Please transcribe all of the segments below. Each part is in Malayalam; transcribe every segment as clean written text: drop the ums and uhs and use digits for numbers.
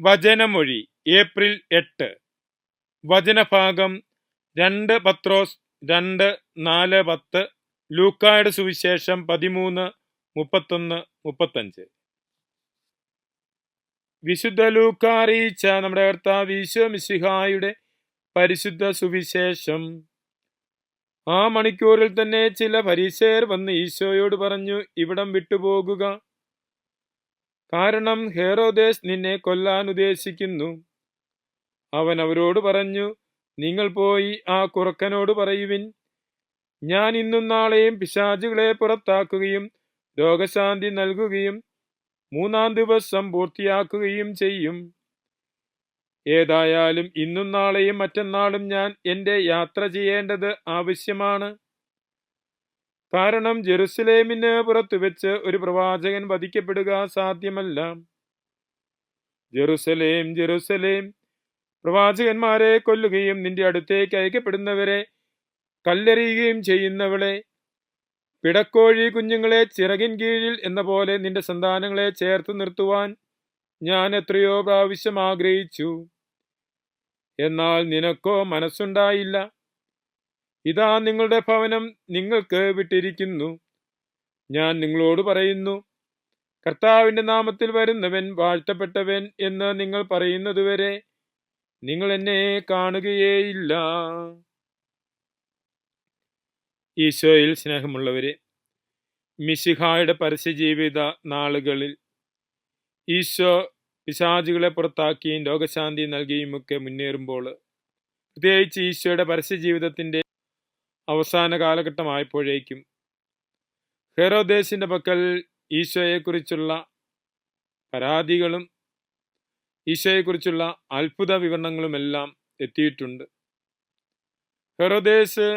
വചനമൊഴി ഏപ്രിൽ 8. വചനഭാഗം 2 പത്രോസ് 2:4-10, ലൂക്കായുടെ സുവിശേഷം 13:31-35. വിശുദ്ധ ലൂക്ക അറിയിച്ച നമ്മുടെ കർത്താവ് ഈശോ മിശിഹായുടെ പരിശുദ്ധ സുവിശേഷം. ആ മണിക്കൂറിൽ തന്നെ ചില ഫരീസയർ വന്ന് ഈശോയോട് പറഞ്ഞു, ഇവിടം വിട്ടുപോകുക, കാരണം ഹെരോദേസ് നിന്നെ കൊല്ലാൻ ഉദ്ദേശിക്കുന്നു. അവൻ അവരോട് പറഞ്ഞു, നിങ്ങൾ പോയി ആ കുറുക്കനോട് പറയുവിൻ, ഞാൻ ഇന്നും നാളെയും പിശാചുകളെ പുറത്താക്കുകയും രോഗശാന്തി നൽകുകയും 3-ാം ദിവസം പൂർത്തിയാക്കുകയും ചെയ്യും. ഏതായാലും ഇന്നും നാളെയും മറ്റന്നാളും ഞാൻ എൻ്റെ യാത്ര ചെയ്യേണ്ടത് ആവശ്യമാണ്. കാരണം ജെറുസലേമിന് പുറത്തു വെച്ച് ഒരു പ്രവാചകൻ വധിക്കപ്പെടുക സാധ്യമല്ല. ജെറുസലേം, ജെറുസലേം, പ്രവാചകന്മാരെ കൊല്ലുകയും നിന്റെ അടുത്തേക്ക് അയക്കപ്പെടുന്നവരെ കല്ലെറിയുകയും ചെയ്യുന്നവളെ, പിടക്കോഴി കുഞ്ഞുങ്ങളെ ചിറകിൻ കീഴിൽ എന്ന പോലെ നിന്റെ സന്താനങ്ങളെ ചേർത്ത് നിർത്തുവാൻ ഞാൻ എത്രയോ പ്രാവശ്യം ആഗ്രഹിച്ചു, എന്നാൽ നിനക്കോ മനസ്സുണ്ടായില്ല. ഇതാ നിങ്ങളുടെ ഭവനം നിങ്ങൾക്ക് വിട്ടിരിക്കുന്നു. ഞാൻ നിങ്ങളോട് പറയുന്നു, കർത്താവിന്റെ നാമത്തിൽ വരുന്നവൻ വാഴ്ത്തപ്പെട്ടവൻ എന്ന് നിങ്ങൾ പറയുന്നതുവരെ നിങ്ങൾ എന്നെ കാണുകയേയില്ല. ഈശോയിൽ സ്നേഹമുള്ളവരെ, മിശിഹായുടെ പരസ്യജീവിത നാളുകളിൽ ഈശോ പിശാചുകളെ പുറത്താക്കിയും രോഗശാന്തി നൽകിയുമൊക്കെ മുന്നേറുമ്പോൾ, പ്രത്യേകിച്ച് ഈശോയുടെ പരസ്യജീവിതത്തിന്റെ അവസാന കാലഘട്ടമായപ്പോഴേക്കും ഹെരോദേസിന്റെ പക്കൽ ഈശോയെക്കുറിച്ചുള്ള പരാതികളും ഈശോയെക്കുറിച്ചുള്ള അത്ഭുത വിവരണങ്ങളുമെല്ലാം എത്തിയിട്ടുണ്ട്. ഹെരോദേസ്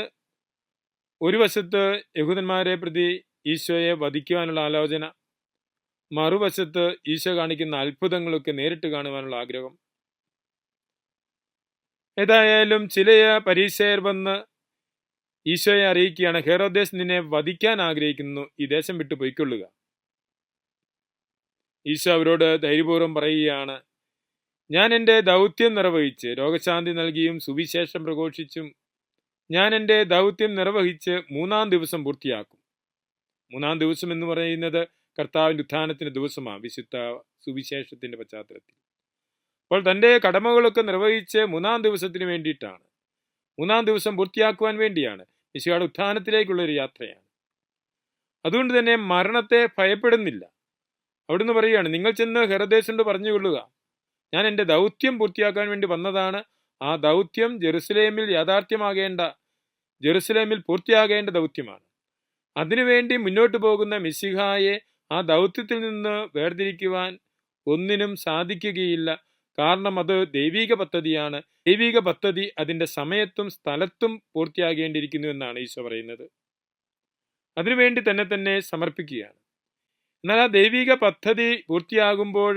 ഒരു വശത്ത് യഹൂദന്മാരെ പ്രതി ഈശോയെ വധിക്കുവാനുള്ള ആലോചന, മറുവശത്ത് ഈശോ കാണിക്കുന്ന അത്ഭുതങ്ങളൊക്കെ നേരിട്ട് കാണുവാനുള്ള ആഗ്രഹം. ഏതായാലും ചില പരീശയർ വന്ന് ഈശോയെ അറിയിക്കുകയാണ്, ഹെരോദേസ് നിന്നെ വധിക്കാൻ ആഗ്രഹിക്കുന്നു, ഈ ദേശം വിട്ടു പൊയ്ക്കൊള്ളുക. ഈശോ അവരോട് ധൈര്യപൂർവ്വം പറയുകയാണ്, ഞാൻ എൻ്റെ ദൗത്യം നിർവഹിച്ച് രോഗശാന്തി നൽകിയും സുവിശേഷം പ്രഘോഷിച്ചും ഞാൻ എൻ്റെ ദൗത്യം നിർവഹിച്ച് 3-ാം ദിവസം പൂർത്തിയാക്കും. 3-ാം ദിവസം എന്ന് പറയുന്നത് കർത്താവിൻ്റെ ഉത്ഥാനത്തിന്റെ ദിവസമാണ്, വിശുദ്ധ സുവിശേഷത്തിന്റെ പശ്ചാത്തലത്തിൽ. അപ്പോൾ തൻ്റെ കടമകളൊക്കെ നിർവഹിച്ച് 3-ാം ദിവസത്തിന് വേണ്ടിയിട്ടാണ്, 3-ാം ദിവസം പൂർത്തിയാക്കുവാൻ വേണ്ടിയാണ്. മിശിഹായുടെ ഉത്ഥാനത്തിലേക്കുള്ളൊരു യാത്രയാണ്. അതുകൊണ്ട് തന്നെ മരണത്തെ ഭയപ്പെടുന്നില്ല. അവിടുന്ന് പറയുകയാണ്, നിങ്ങൾ ചെന്ന് ഹെരോദേസിനോട് പറഞ്ഞുകൊള്ളുക, ഞാൻ എൻ്റെ ദൗത്യം പൂർത്തിയാക്കാൻ വേണ്ടി വന്നതാണ്. ആ ദൗത്യം ജെറുസലേമിൽ യാഥാർത്ഥ്യമാകേണ്ട, ജെറുസലേമിൽ പൂർത്തിയാകേണ്ട ദൗത്യമാണ്. അതിനുവേണ്ടി മുന്നോട്ട് പോകുന്ന മിശിഹായെ ആ ദൗത്യത്തിൽ നിന്ന് വേർതിരിക്കുവാൻ ഒന്നിനും സാധിക്കുകയില്ല. കാരണം അത് ദൈവിക പദ്ധതിയാണ്. ദൈവിക പദ്ധതി അതിൻ്റെ സമയത്തും സ്ഥലത്തും പൂർത്തിയാകേണ്ടിയിരിക്കുന്നു എന്നാണ് ഈശോ പറയുന്നത്. അതിനുവേണ്ടി തന്നെ സമർപ്പിക്കുകയാണ്. എന്നാൽ ആ ദൈവിക പദ്ധതി പൂർത്തിയാകുമ്പോൾ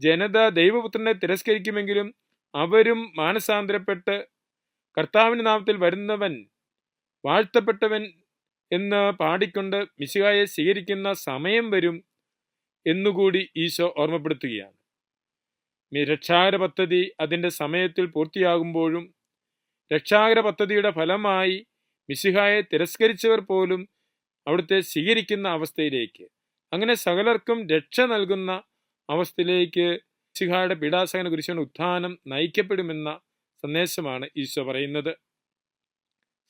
ജനത ദൈവപുത്രനെ തിരസ്കരിക്കുമെങ്കിലും അവരും മാനസാന്തരപ്പെട്ട് കർത്താവിന്റെ നാമത്തിൽ വരുന്നവൻ വാഴ്ത്തപ്പെട്ടവൻ എന്ന് പാടിക്കൊണ്ട് മിശിഹായെ സ്വീകരിക്കുന്ന സമയം വരും എന്നുകൂടി ഈശോ ഓർമ്മപ്പെടുത്തുകയാണ്. രക്ഷാകര പദ്ധതി അതിൻ്റെ സമയത്തിൽ പൂർത്തിയാകുമ്പോഴും രക്ഷാകര പദ്ധതിയുടെ ഫലമായി മിശിഹായെ തിരസ്കരിച്ചവർ പോലും അവിടുത്തെ സ്വീകരിക്കുന്ന അവസ്ഥയിലേക്ക്, അങ്ങനെ സകലർക്കും രക്ഷ നൽകുന്ന അവസ്ഥയിലേക്ക് മിശിഹായുടെ പീഡാസഹന കുരിശിന്റെ ഉത്ഥാനം നയിക്കപ്പെടുമെന്ന സന്ദേശമാണ് ഈശോ പറയുന്നത്.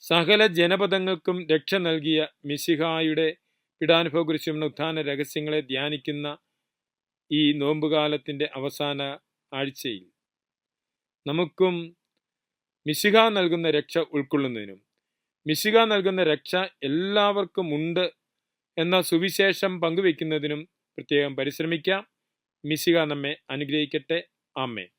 സകല ജനപദങ്ങൾക്കും രക്ഷ നൽകിയ മിശിഹായുടെ പീഡാനുഭവ കുരിശിന്റെ ഉത്ഥാന രഹസ്യങ്ങളെ ധ്യാനിക്കുന്ന ഈ നോമ്പുകാലത്തിന്റെ അവസാന ആഴ്ചയിൽ നമുക്കും മിശിഹ നൽകുന്ന രക്ഷ ഉൾക്കൊള്ളുന്നതിനും മിശിഹ നൽകുന്ന രക്ഷ എല്ലാവർക്കും ഉണ്ട് എന്ന സുവിശേഷം പങ്കുവെക്കുന്നതിനും പ്രത്യേകം പരിശ്രമിക്കാം. മിശിഹ നമ്മെ അനുഗ്രഹിക്കട്ടെ. ആമേൻ.